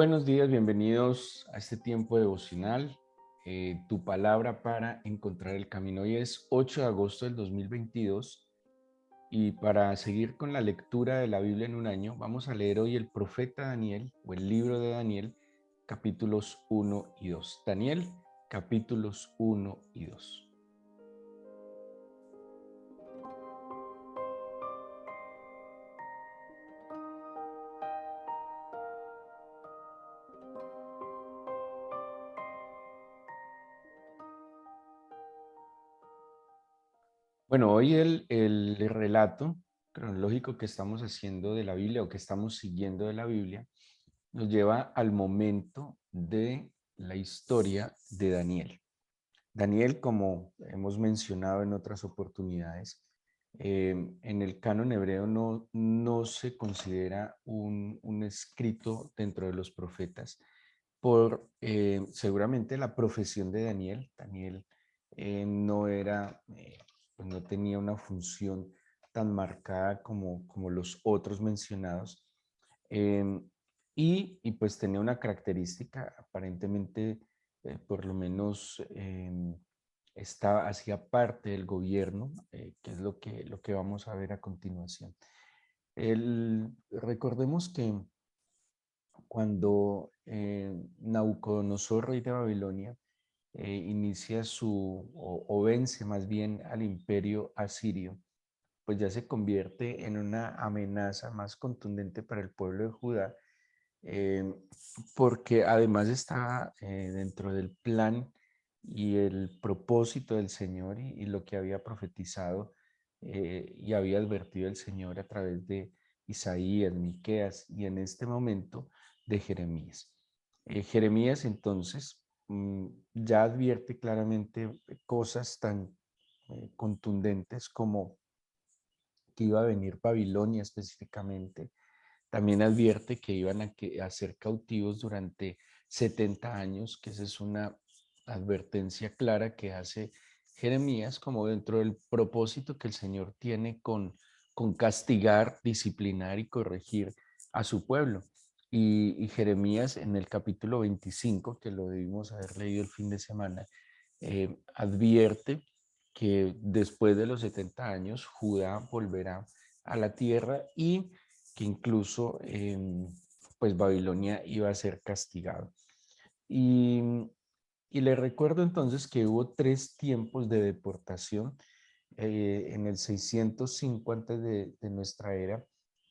Buenos días, bienvenidos a este tiempo devocional. Tu palabra para encontrar el camino. Hoy es 8 de agosto del 2022 y para seguir con la lectura de la Biblia en un año, vamos a leer hoy el profeta Daniel o el libro de Daniel, capítulos 1 y 2. Daniel, capítulos 1 y 2. Bueno, hoy el relato cronológico que estamos haciendo de la Biblia o que estamos siguiendo de la Biblia nos lleva al momento de la historia de Daniel. Daniel, como hemos mencionado en otras oportunidades, en el canon hebreo no se considera un escrito dentro de los profetas por seguramente la profesión de Daniel. Daniel no era, pues no tenía una función tan marcada como los otros mencionados. Em, pues tenía una característica, aparentemente, por lo menos hacía parte del gobierno, que es lo que vamos a ver a continuación. Recordemos que cuando Nabucodonosor, rey de Babilonia, inicia o vence más bien al imperio asirio, pues ya se convierte en una amenaza más contundente para el pueblo de Judá, eh, porque además está dentro del plan y el propósito del Señor y lo que había profetizado y había advertido el Señor a través de Isaías, Miqueas y en este momento de Jeremías. Jeremías entonces ya advierte claramente cosas tan contundentes como que iba a venir Babilonia específicamente. También advierte que iban a ser cautivos durante 70 años, que esa es una advertencia clara que hace Jeremías como dentro del propósito que el Señor tiene con castigar, disciplinar y corregir a su pueblo. Y Jeremías en el capítulo 25, que lo debimos haber leído el fin de semana, advierte que después de los 70 años Judá volverá a la tierra y que incluso pues Babilonia iba a ser castigado. Y, y le recuerdo entonces que hubo tres tiempos de deportación. En el 605 antes de nuestra era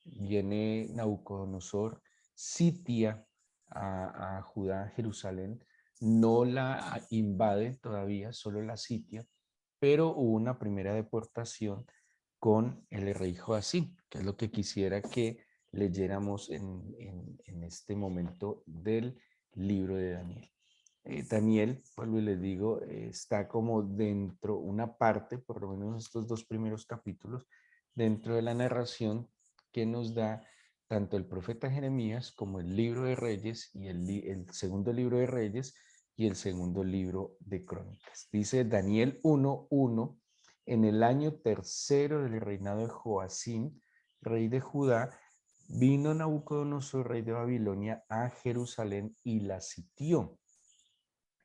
viene Nabucodonosor, sitia a Judá, Jerusalén, no la invade todavía, solo la sitia, pero hubo una primera deportación con el rey Joacim, que es lo que quisiera que leyéramos en este momento del libro de Daniel. Daniel, vuelvo y les digo, está como dentro, una parte, por lo menos estos dos primeros capítulos, dentro de la narración que nos da tanto el profeta Jeremías como el libro de Reyes y el segundo libro de Reyes y el segundo libro de Crónicas. Dice Daniel 1:1, en el año tercero del reinado de Joacim, rey de Judá, vino Nabucodonosor, rey de Babilonia, a Jerusalén y la sitió.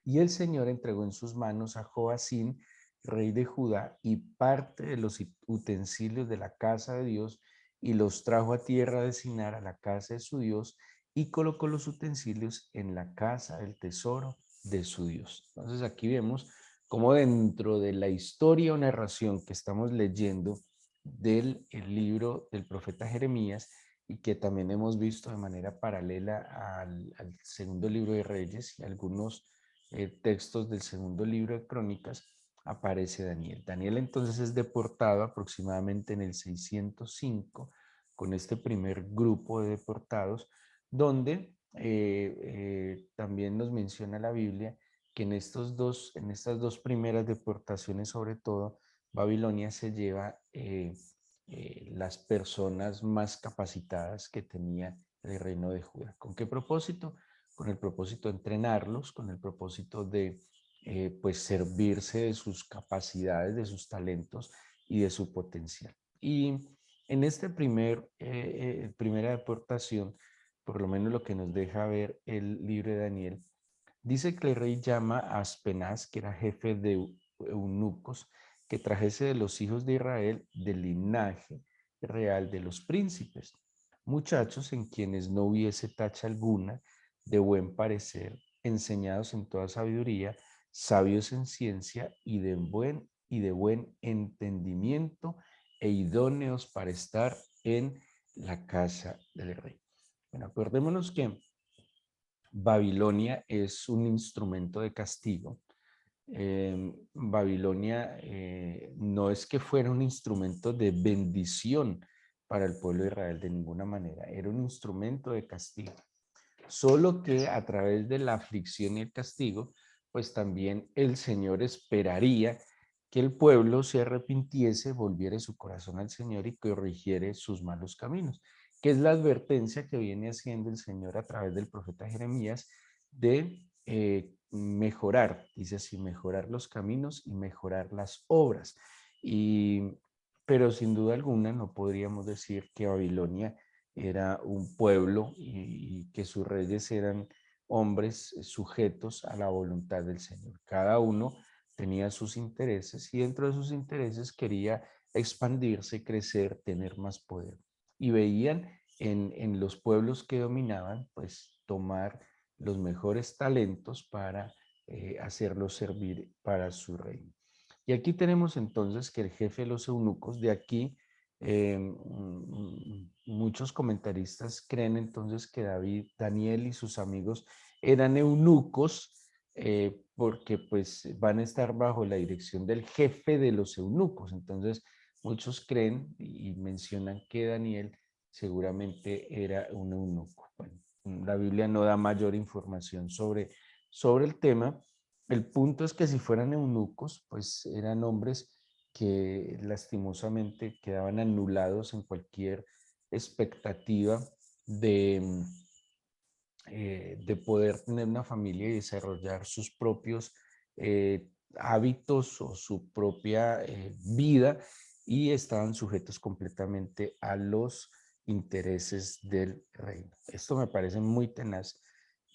Y el Señor entregó en sus manos a Joacim, rey de Judá, y parte de los utensilios de la casa de Dios, y los trajo a tierra de Sinar, a la casa de su Dios, y colocó los utensilios en la casa del tesoro de su Dios. Entonces aquí vemos cómo dentro de la historia o narración que estamos leyendo del el libro del profeta Jeremías, y que también hemos visto de manera paralela al segundo libro de Reyes y algunos textos del segundo libro de Crónicas, aparece Daniel. Daniel entonces es deportado aproximadamente en el 605 con este primer grupo de deportados, donde también nos menciona la Biblia que en estas dos primeras deportaciones, sobre todo, Babilonia se lleva las personas más capacitadas que tenía el reino de Judá. ¿Con qué propósito? Con el propósito de entrenarlos, con el propósito de pues servirse de sus capacidades, de sus talentos y de su potencial. Y en este primera deportación, por lo menos lo que nos deja ver el libro de Daniel, dice que el rey llama a Aspenaz, que era jefe de eunucos, que trajese de los hijos de Israel del linaje real de los príncipes, muchachos en quienes no hubiese tacha alguna, de buen parecer, enseñados en toda sabiduría, sabios en ciencia y de buen entendimiento e idóneos para estar en la casa del rey. Bueno, acordémonos que Babilonia es un instrumento de castigo. Babilonia no es que fuera un instrumento de bendición para el pueblo de Israel de ninguna manera, era un instrumento de castigo. Solo que a través de la aflicción y el castigo, pues también el Señor esperaría que el pueblo se arrepintiese, volviera su corazón al Señor y corrigiere sus malos caminos, que es la advertencia que viene haciendo el Señor a través del profeta Jeremías de mejorar, dice así, mejorar los caminos y mejorar las obras. Y, pero sin duda alguna no podríamos decir que Babilonia era un pueblo y que sus reyes eran hombres sujetos a la voluntad del Señor. Cada uno tenía sus intereses y dentro de sus intereses quería expandirse, crecer, tener más poder. Y veían en los pueblos que dominaban, pues tomar los mejores talentos para hacerlos servir para su reino. Y aquí tenemos entonces que el jefe de los eunucos, de aquí muchos comentaristas creen entonces que Daniel y sus amigos eran eunucos porque pues van a estar bajo la dirección del jefe de los eunucos. Entonces muchos creen y mencionan que Daniel seguramente era un eunuco. Bueno, la Biblia no da mayor información sobre el tema. El punto es que si fueran eunucos, pues eran hombres que lastimosamente quedaban anulados en cualquier expectativa de, de poder tener una familia y desarrollar sus propios hábitos o su propia vida y estaban sujetos completamente a los intereses del reino. Esto me parece muy tenaz,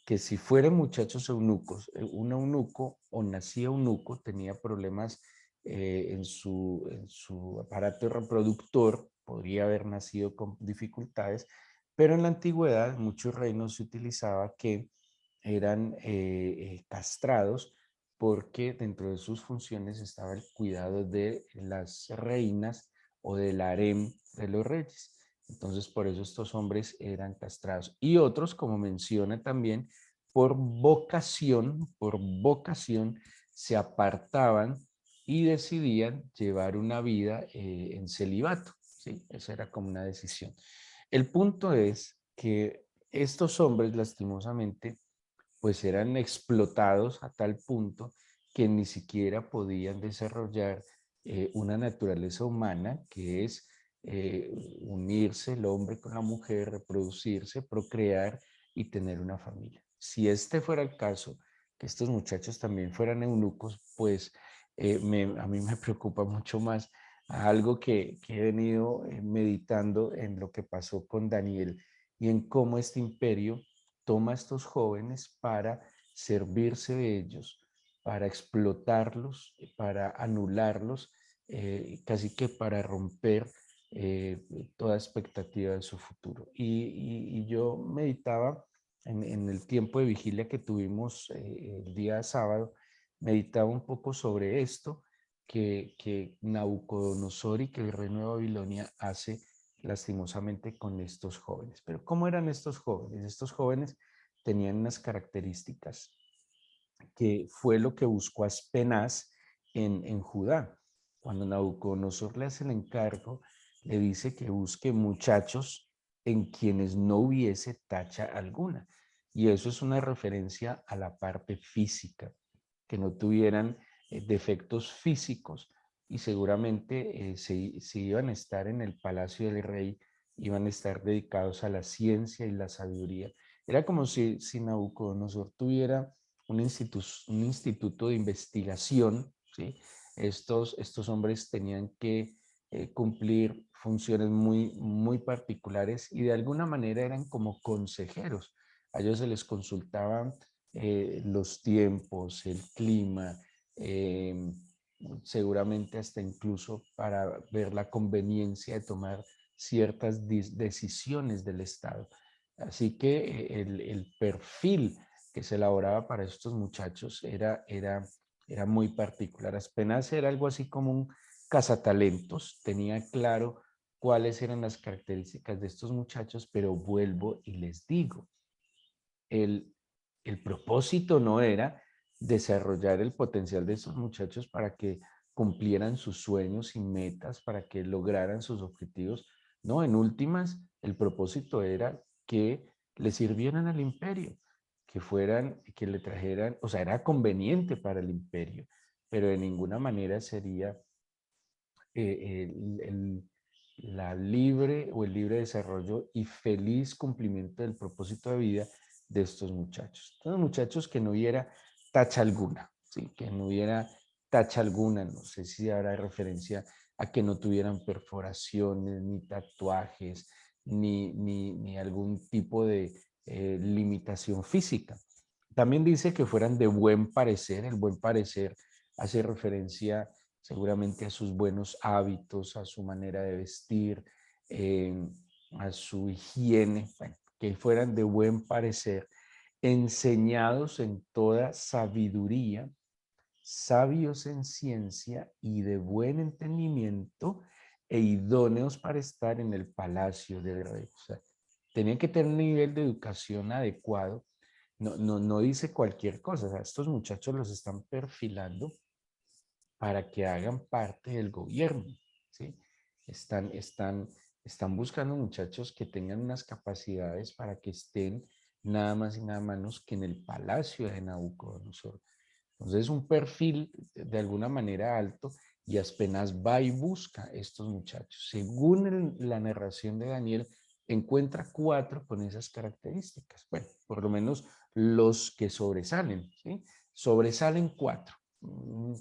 que si fueran muchachos eunucos, un eunuco o nacía eunuco tenía problemas en su aparato reproductor, podría haber nacido con dificultades, pero en la antigüedad en muchos reinos se utilizaba que eran castrados porque dentro de sus funciones estaba el cuidado de las reinas o del harem de los reyes. Entonces, por eso estos hombres eran castrados. Y otros, como menciona también, por vocación, se apartaban y decidían llevar una vida en celibato. ¿Sí? Esa era como una decisión. El punto es que estos hombres, lastimosamente, pues eran explotados a tal punto que ni siquiera podían desarrollar una naturaleza humana que es unirse el hombre con la mujer, reproducirse, procrear y tener una familia. Si este fuera el caso, que estos muchachos también fueran eunucos, pues a mí me preocupa mucho más algo que he venido meditando en lo que pasó con Daniel y en cómo este imperio toma a estos jóvenes para servirse de ellos, para explotarlos, para anularlos, casi que para romper toda expectativa de su futuro. Y yo meditaba en el tiempo de vigilia que tuvimos el día sábado, meditaba un poco sobre esto que Nabucodonosor y que el reino de Babilonia hace lastimosamente con estos jóvenes. Pero ¿cómo eran estos jóvenes? Estos jóvenes tenían unas características que fue lo que buscó Aspenaz en Judá. Cuando Nabucodonosor le hace el encargo, le dice que busque muchachos en quienes no hubiese tacha alguna. Y eso es una referencia a la parte física, que no tuvieran defectos físicos y seguramente se iban a estar en el palacio del rey, iban a estar dedicados a la ciencia y la sabiduría. Era como si Nabucodonosor tuviera un instituto de investigación, ¿sí? Estos hombres tenían que cumplir funciones muy particulares y de alguna manera eran como consejeros. A ellos se les consultaban los tiempos, el clima, eh, seguramente hasta incluso para ver la conveniencia de tomar ciertas decisiones del Estado. Así que el perfil que se elaboraba para estos muchachos era muy particular. Apenas era algo así como un cazatalentos, tenía claro cuáles eran las características de estos muchachos, pero vuelvo y les digo, el, el propósito no era desarrollar el potencial de estos muchachos para que cumplieran sus sueños y metas, para que lograran sus objetivos. No, en últimas, el propósito era que le sirvieran al imperio, que fueran, que le trajeran, o sea, era conveniente para el imperio, pero de ninguna manera sería la libre o el libre desarrollo y feliz cumplimiento del propósito de vida de estos muchachos. Estos muchachos que no hubiera tacha alguna, ¿sí? Que no hubiera tacha alguna, no sé si habrá referencia a que no tuvieran perforaciones, ni tatuajes, ni algún tipo de limitación física. También dice que fueran de buen parecer. El buen parecer hace referencia seguramente a sus buenos hábitos, a su manera de vestir, eh, a su higiene, bueno, que fueran de buen parecer, enseñados en toda sabiduría, sabios en ciencia y de buen entendimiento e idóneos para estar en el palacio del rey. O sea, tenían que tener un nivel de educación adecuado. No dice cualquier cosa. O sea, estos muchachos los están perfilando para que hagan parte del gobierno, ¿sí? Están, están, están buscando muchachos que tengan unas capacidades para que estén nada más y nada menos que en el palacio de Nabucodonosor. Entonces es un perfil de alguna manera alto y apenas va y busca estos muchachos. Según la narración de Daniel, encuentra 4 con esas características. Bueno, por lo menos los que sobresalen, ¿sí? Sobresalen 4.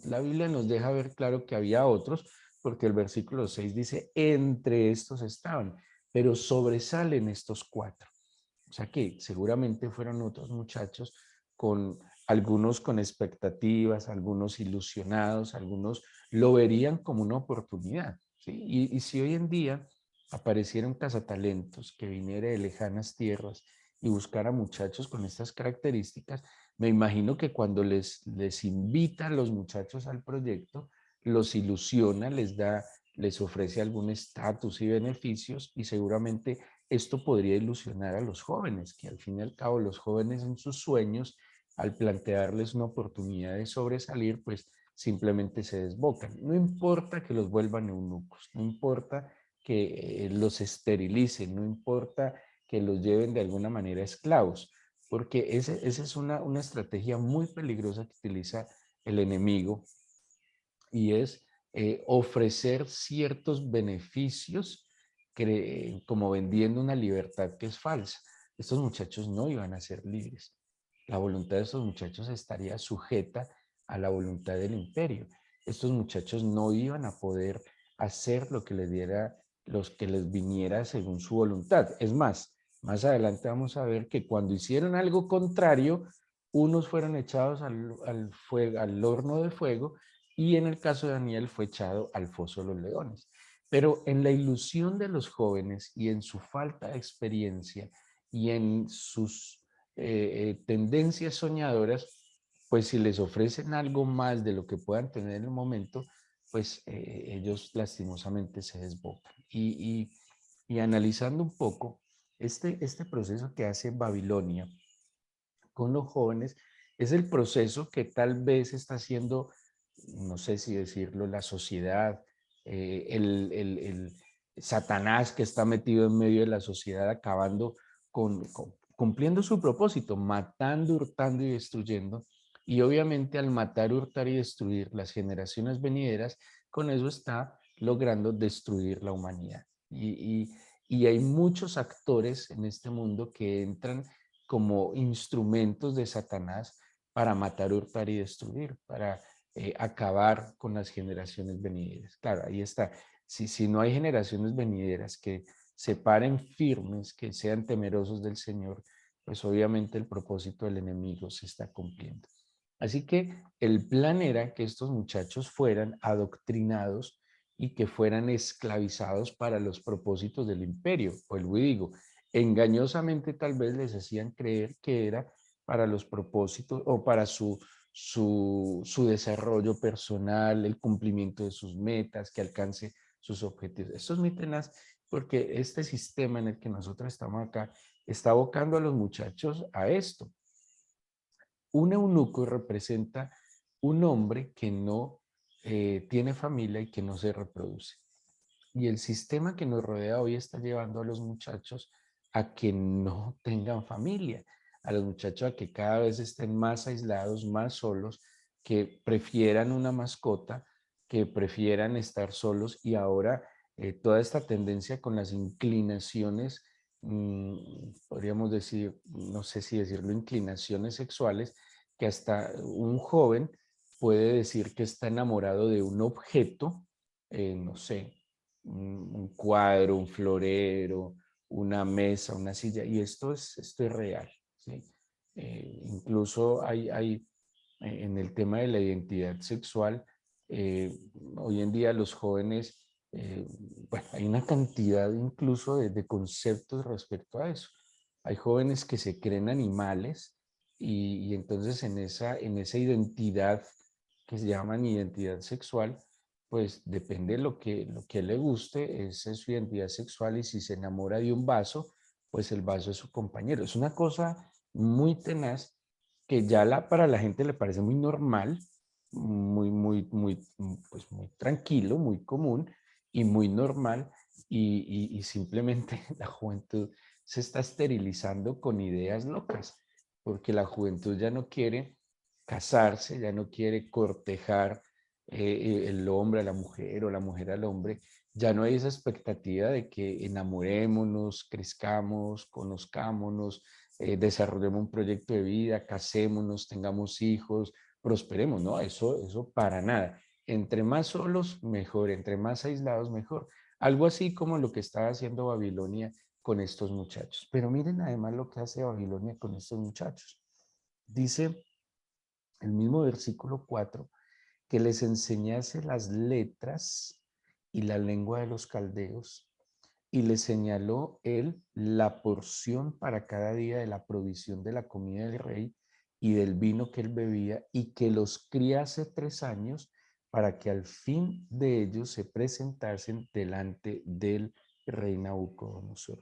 La Biblia nos deja ver claro que había otros, porque el versículo 6 dice, entre estos estaban, pero sobresalen estos 4. O sea que seguramente fueron otros muchachos con algunos con expectativas, algunos ilusionados, algunos lo verían como una oportunidad. ¿Sí? Y si hoy en día apareciera un cazatalentos que viniera de lejanas tierras y buscara muchachos con estas características, me imagino que cuando les invita a los muchachos al proyecto, los ilusiona, les ofrece algún estatus y beneficios y seguramente esto podría ilusionar a los jóvenes, que al fin y al cabo los jóvenes en sus sueños, al plantearles una oportunidad de sobresalir, pues simplemente se desbocan. No importa que los vuelvan eunucos, no importa que los esterilicen, no importa que los lleven de alguna manera esclavos, porque esa es una estrategia muy peligrosa que utiliza el enemigo y es ofrecer ciertos beneficios como vendiendo una libertad que es falsa. Estos muchachos no iban a ser libres. La voluntad de estos muchachos estaría sujeta a la voluntad del imperio. Estos muchachos no iban a poder hacer lo que les diera, los que les viniera según su voluntad. Es más adelante vamos a ver que cuando hicieron algo contrario, unos fueron echados al horno de fuego y en el caso de Daniel fue echado al foso de los leones. Pero en la ilusión de los jóvenes y en su falta de experiencia y en sus tendencias soñadoras, pues si les ofrecen algo más de lo que puedan tener en el momento, pues ellos lastimosamente se desbocan. Y analizando un poco este proceso que hace Babilonia con los jóvenes, es el proceso que tal vez está haciendo, no sé si decirlo, la sociedad, el Satanás que está metido en medio de la sociedad, acabando cumpliendo su propósito, matando, hurtando y destruyendo. Y obviamente al matar, hurtar y destruir las generaciones venideras, con eso está logrando destruir la humanidad. Y hay muchos actores en este mundo que entran como instrumentos de Satanás para matar, hurtar y destruir, para acabar con las generaciones venideras. Claro, ahí está. si no hay generaciones venideras que se paren firmes, que sean temerosos del Señor, pues obviamente el propósito del enemigo se está cumpliendo. Así que el plan era que estos muchachos fueran adoctrinados y que fueran esclavizados para los propósitos del imperio. Pues lo digo, engañosamente tal vez les hacían creer que era para los propósitos o para su desarrollo personal, el cumplimiento de sus metas, que alcance sus objetivos. Esto es muy tenaz porque este sistema en el que nosotros estamos acá está abocando a los muchachos a esto. Un eunuco representa un hombre que no tiene familia y que no se reproduce. Y el sistema que nos rodea hoy está llevando a los muchachos a que no tengan familia, a los muchachos a que cada vez estén más aislados, más solos, que prefieran una mascota, que prefieran estar solos y ahora toda esta tendencia con las inclinaciones, podríamos decir, no sé si decirlo, inclinaciones sexuales, que hasta un joven puede decir que está enamorado de un objeto, no sé, un cuadro, un florero, una mesa, una silla, y esto es real, ¿sí? Incluso hay en el tema de la identidad sexual, eh, hoy en día los jóvenes, bueno, hay una cantidad incluso de conceptos respecto a eso. Hay jóvenes que se creen animales y entonces en esa identidad que se llaman identidad sexual, pues depende de lo que le guste, esa es su identidad sexual y si se enamora de un vaso, pues el vaso es su compañero. Es una cosa muy tenaz que ya para la gente le parece muy normal, pues muy tranquilo, muy común y muy normal y simplemente la juventud se está esterilizando con ideas locas, porque la juventud ya no quiere casarse, ya no quiere cortejar el hombre a la mujer o la mujer al hombre, ya no hay esa expectativa de que enamorémonos, crezcamos, conozcámonos, desarrollemos un proyecto de vida, casémonos, tengamos hijos, prosperemos, ¿no? Eso para nada. Entre más solos, mejor, entre más aislados, mejor. Algo así como lo que estaba haciendo Babilonia con estos muchachos. Pero miren además lo que hace Babilonia con estos muchachos. Dice el mismo versículo 4 que les enseñase las letras y la lengua de los caldeos, y le señaló él la porción para cada día de la provisión de la comida del rey y del vino que él bebía, y que los criase 3 años para que al fin de ellos se presentasen delante del rey Nabucodonosor.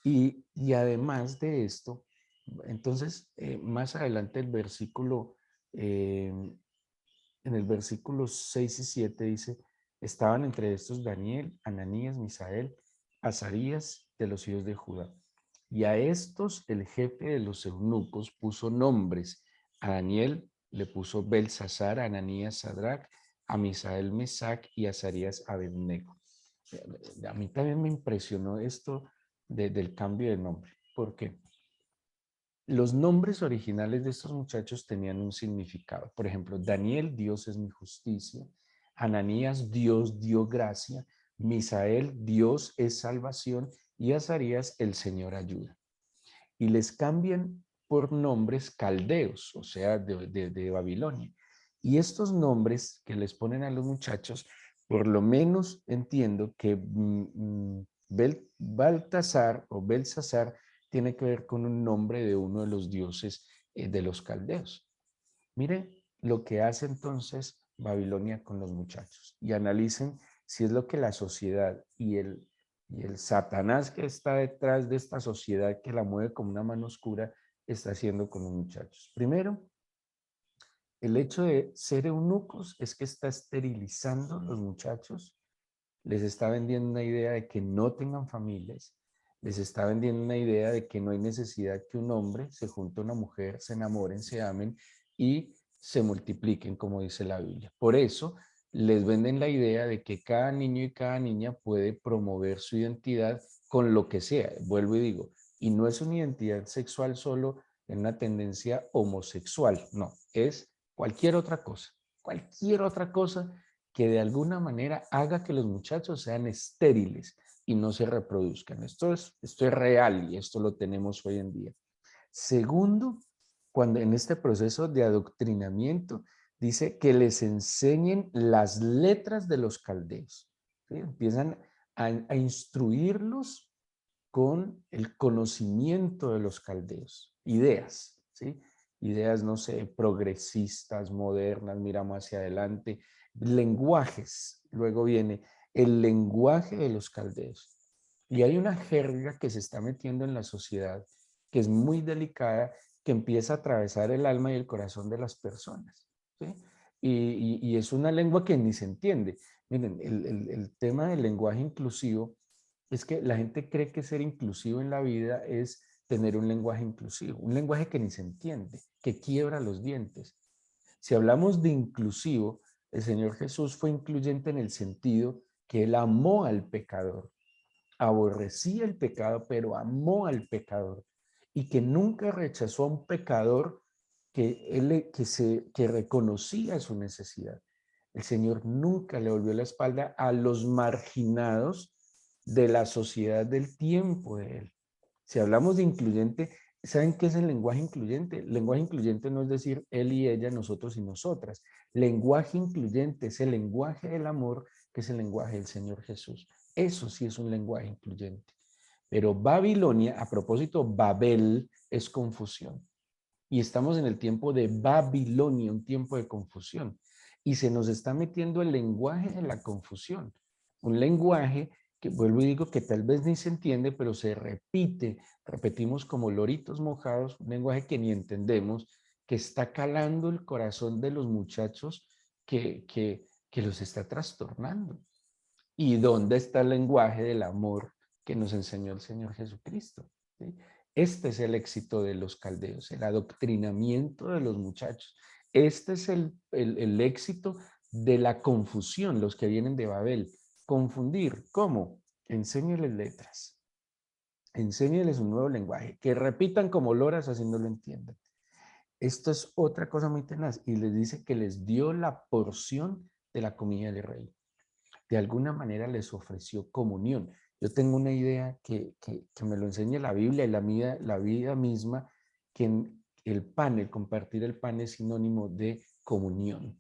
Y además de esto, entonces, más adelante en el versículo 6 y 7 dice, estaban entre estos Daniel, Ananías, Misael, Azarías de los hijos de Judá. Y a estos el jefe de los eunucos puso nombres. A Daniel le puso Belsasar, a Ananías Sadrach, a Misael Mesac y a Azarías Abednego. A mí también me impresionó esto del cambio de nombre. ¿Por qué? Los nombres originales de estos muchachos tenían un significado. Por ejemplo, Daniel, Dios es mi justicia. Ananías, Dios dio gracia. Misael, Dios es salvación. Y Azarías, el Señor ayuda. Y les cambian por nombres caldeos, o sea, de Babilonia. Y estos nombres que les ponen a los muchachos, por lo menos entiendo que Baltasar o Belsasar tiene que ver con un nombre de uno de los dioses de los caldeos. Miren lo que hace entonces Babilonia con los muchachos y analicen si es lo que la sociedad y el Satanás que está detrás de esta sociedad que la mueve como una mano oscura está haciendo con los muchachos. Primero, el hecho de ser eunucos es que está esterilizando a los muchachos, les está vendiendo una idea de que no tengan familias, les está vendiendo una idea de que no hay necesidad que un hombre se junte a una mujer, se enamoren, se amen y se multipliquen, como dice la Biblia. Por eso les venden la idea de que cada niño y cada niña puede promover su identidad con lo que sea. Vuelvo y digo, y no es una identidad sexual solo en una tendencia homosexual, no, es cualquier otra cosa que de alguna manera haga que los muchachos sean estériles y no se reproduzcan. Esto es real y esto lo tenemos hoy en día. Segundo, cuando en este proceso de adoctrinamiento dice que les enseñen las letras de los caldeos. ¿Sí? Empiezan a instruirlos con el conocimiento de los caldeos, ideas, ¿sí? Ideas, no sé, progresistas, modernas, miramos hacia adelante, lenguajes. Luego viene el lenguaje de los caldeos. Y hay una jerga que se está metiendo en la sociedad que es muy delicada, que empieza a atravesar el alma y el corazón de las personas, ¿sí? Y es una lengua que ni se entiende. Miren, el tema del lenguaje inclusivo es que la gente cree que ser inclusivo en la vida es tener un lenguaje inclusivo, un lenguaje que ni se entiende, que quiebra los dientes. Si hablamos de inclusivo, el Señor Jesús fue incluyente en el sentido que Él amó al pecador, aborrecía el pecado, pero amó al pecador y que nunca rechazó a un pecador que reconocía su necesidad. El Señor nunca le volvió la espalda a los marginados de la sociedad del tiempo de Él. Si hablamos de incluyente, ¿saben qué es el lenguaje incluyente? El lenguaje incluyente no es decir él y ella, nosotros y nosotras. Lenguaje incluyente es el lenguaje del amor, que es el lenguaje del Señor Jesús. Eso sí es un lenguaje incluyente. Pero Babilonia, a propósito, Babel es confusión. Y estamos en el tiempo de Babilonia, un tiempo de confusión. Y se nos está metiendo el lenguaje de la confusión. Un lenguaje que, vuelvo y digo, que tal vez ni se entiende, pero se repite. Repetimos como loritos mojados, un lenguaje que ni entendemos, que está calando el corazón de los muchachos que los está trastornando. ¿Y dónde está el lenguaje del amor que nos enseñó el Señor Jesucristo? ¿Sí? Este es el éxito de los caldeos, el adoctrinamiento de los muchachos. Este es el éxito de la confusión, los que vienen de Babel. Confundir, ¿cómo? Enséñales letras, enséñales un nuevo lenguaje, que repitan como loras así no lo entiendan. Esto es otra cosa muy tenaz y les dice que les dio la porción de la comida del rey. De alguna manera les ofreció comunión. Yo tengo una idea que me lo enseña la Biblia y la vida misma, que el pan, el compartir el pan es sinónimo de comunión.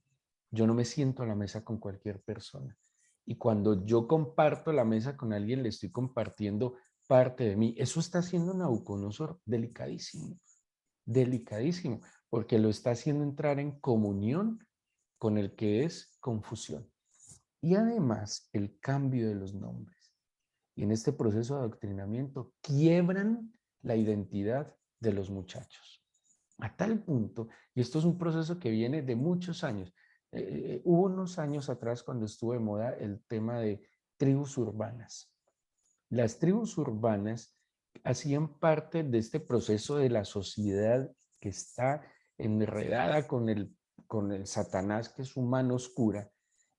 Yo no me siento a la mesa con cualquier persona. Y cuando yo comparto la mesa con alguien, le estoy compartiendo parte de mí. Eso está haciendo Nabucodonosor delicadísimo, delicadísimo, porque lo está haciendo entrar en comunión con el que es confusión. Y además el cambio de los nombres. Y en este proceso de adoctrinamiento quiebran la identidad de los muchachos. A tal punto, y esto es un proceso que viene de muchos años. Hubo unos años atrás cuando estuvo de moda el tema de tribus urbanas. Las tribus urbanas hacían parte de este proceso de la sociedad que está enredada con el Satanás, que es su mano oscura.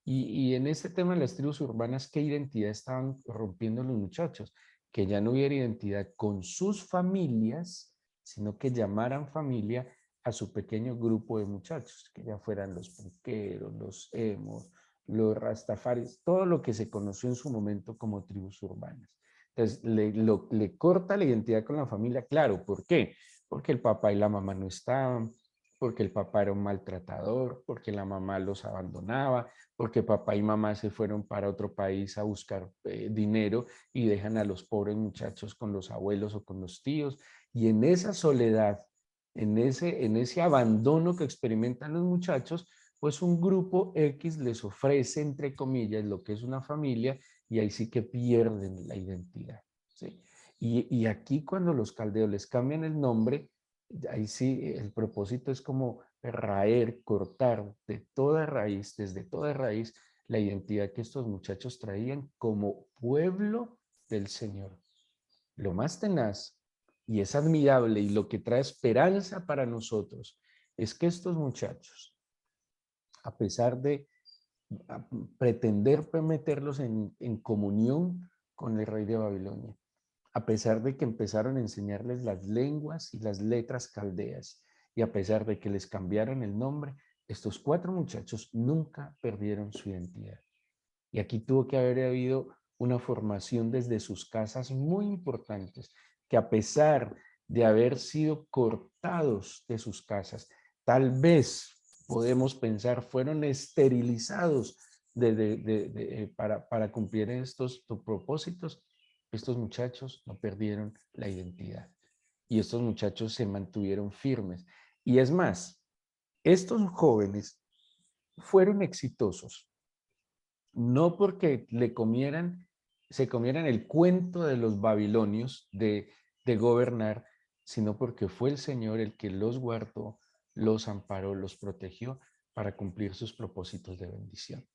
Y en este tema de las tribus urbanas, ¿qué identidad estaban rompiendo los muchachos? Que ya no hubiera identidad con sus familias, sino que llamaran familia a su pequeño grupo de muchachos, que ya fueran los punqueros, los emos, los rastafaris, todo lo que se conoció en su momento como tribus urbanas. Entonces, le corta la identidad con la familia, claro, ¿por qué? Porque el papá y la mamá no estaban, porque el papá era un maltratador, porque la mamá los abandonaba, porque papá y mamá se fueron para otro país a buscar dinero y dejan a los pobres muchachos con los abuelos o con los tíos. Y en esa soledad, en ese abandono que experimentan los muchachos, pues un grupo X les ofrece, entre comillas, lo que es una familia y ahí sí que pierden la identidad, ¿sí? Y aquí cuando los caldeos les cambian el nombre, ahí sí el propósito es como raer, cortar de toda raíz, desde toda raíz, la identidad que estos muchachos traían como pueblo del Señor. Lo más tenaz y es admirable y lo que trae esperanza para nosotros es que estos muchachos, a pesar de pretender meterlos en comunión con el rey de Babilonia, a pesar de que empezaron a enseñarles las lenguas y las letras caldeas, y a pesar de que les cambiaron el nombre, Estos 4 muchachos nunca perdieron su identidad. Y aquí tuvo que haber habido una formación desde sus casas muy importantes, que a pesar de haber sido cortados de sus casas, tal vez podemos pensar fueron esterilizados para cumplir estos propósitos. Estos muchachos no perdieron la identidad y estos muchachos se mantuvieron firmes. Y es más, estos jóvenes fueron exitosos no porque se comieran el cuento de los babilonios de gobernar, sino porque fue el Señor el que los guardó, los amparó, los protegió para cumplir sus propósitos de bendición.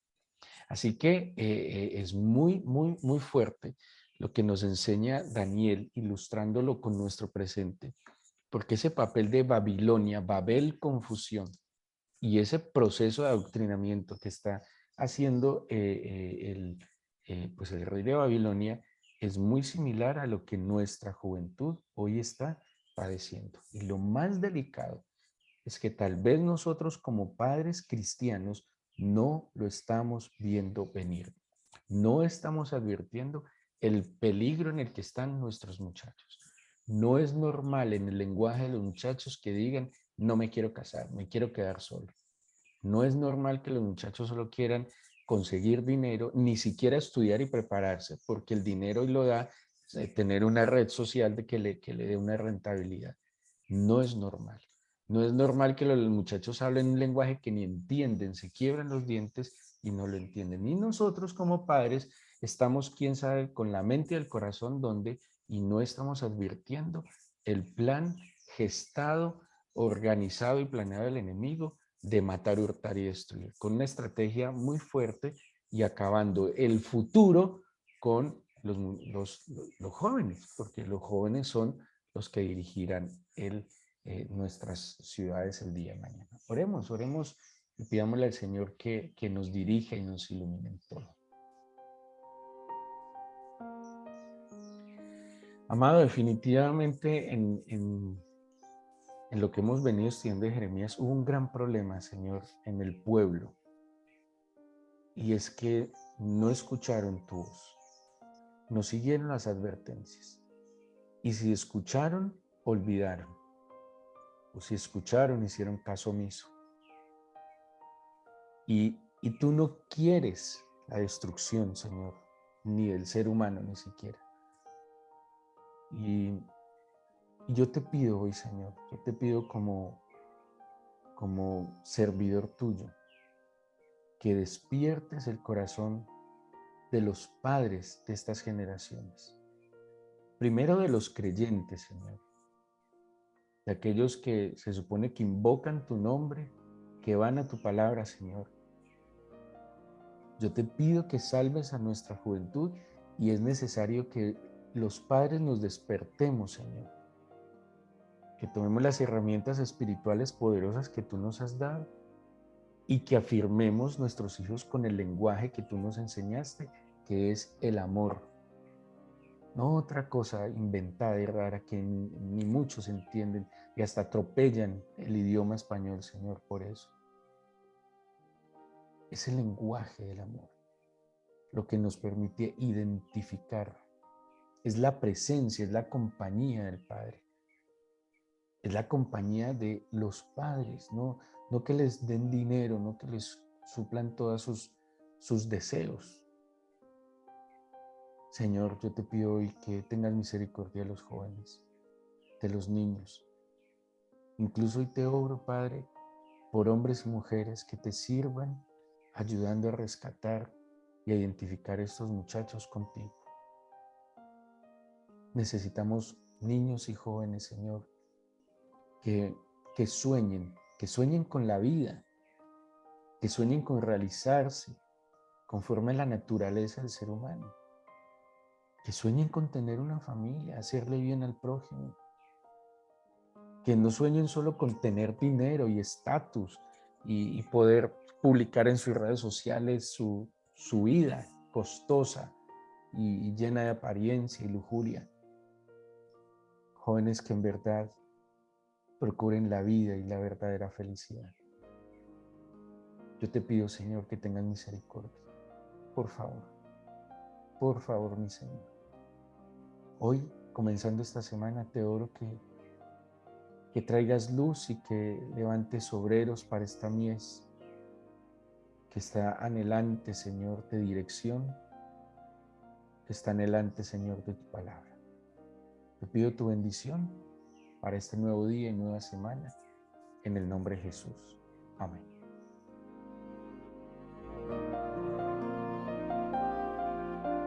Así que es muy, muy, muy fuerte lo que nos enseña Daniel, ilustrándolo con nuestro presente, porque ese papel de Babilonia, Babel, confusión, y ese proceso de adoctrinamiento que está haciendo pues el rey de Babilonia es muy similar a lo que nuestra juventud hoy está padeciendo. Y lo más delicado es que tal vez nosotros como padres cristianos no lo estamos viendo venir. No estamos advirtiendo el peligro en el que están nuestros muchachos. No es normal en el lenguaje de los muchachos que digan, no me quiero casar, me quiero quedar solo. No es normal que los muchachos solo quieran conseguir dinero, ni siquiera estudiar y prepararse, porque el dinero lo da tener una red social que le dé una rentabilidad. No es normal. No es normal que los muchachos hablen un lenguaje que ni entienden, se quiebran los dientes y no lo entienden. Y nosotros como padres estamos, quién sabe, con la mente y el corazón donde y no estamos advirtiendo el plan gestado, organizado y planeado del enemigo de matar, hurtar y destruir, con una estrategia muy fuerte y acabando el futuro con los jóvenes, porque los jóvenes son los que dirigirán nuestras ciudades el día de mañana. Oremos, oremos y pidámosle al Señor que nos dirija y nos ilumine en todo. Amado, definitivamente en lo que hemos venido estudiando de Jeremías hubo un gran problema, Señor, en el pueblo. Y es que no escucharon tu voz, no siguieron las advertencias. Y si escucharon, olvidaron. O si escucharon, hicieron caso omiso. Y tú no quieres la destrucción, Señor, ni del ser humano ni siquiera. Y yo te pido hoy, Señor, yo te pido como servidor tuyo, que despiertes el corazón de los padres de estas generaciones. Primero de los creyentes, Señor, de aquellos que se supone que invocan tu nombre, que van a tu palabra, Señor. Yo te pido que salves a nuestra juventud y es necesario que los padres nos despertemos, Señor, que tomemos las herramientas espirituales poderosas que tú nos has dado y que afirmemos nuestros hijos con el lenguaje que tú nos enseñaste, que es el amor. No otra cosa inventada y rara que ni muchos entienden y hasta atropellan el idioma español, Señor, por eso. Es el lenguaje del amor lo que nos permite identificar. Es la presencia, es la compañía del Padre. Es la compañía de los padres, no que les den dinero, no que les suplan todos sus deseos. Señor, yo te pido hoy que tengas misericordia de los jóvenes, de los niños. Incluso hoy te obro, Padre, por hombres y mujeres que te sirvan ayudando a rescatar y a identificar a estos muchachos contigo. Necesitamos niños y jóvenes, Señor, que, que sueñen con la vida, que sueñen con realizarse conforme a la naturaleza del ser humano, que sueñen con tener una familia, hacerle bien al prójimo, que no sueñen solo con tener dinero y estatus y poder publicar en sus redes sociales su vida costosa y llena de apariencia y lujuria. Jóvenes que en verdad procuren la vida y la verdadera felicidad. Yo te pido, Señor, que tengas misericordia. Por favor, mi Señor. Hoy, comenzando esta semana, te oro que traigas luz y que levantes obreros para esta mies que está anhelante, Señor, de dirección, que está anhelante, Señor, de tu palabra. Te pido tu bendición para este nuevo día y nueva semana, en el nombre de Jesús. Amén.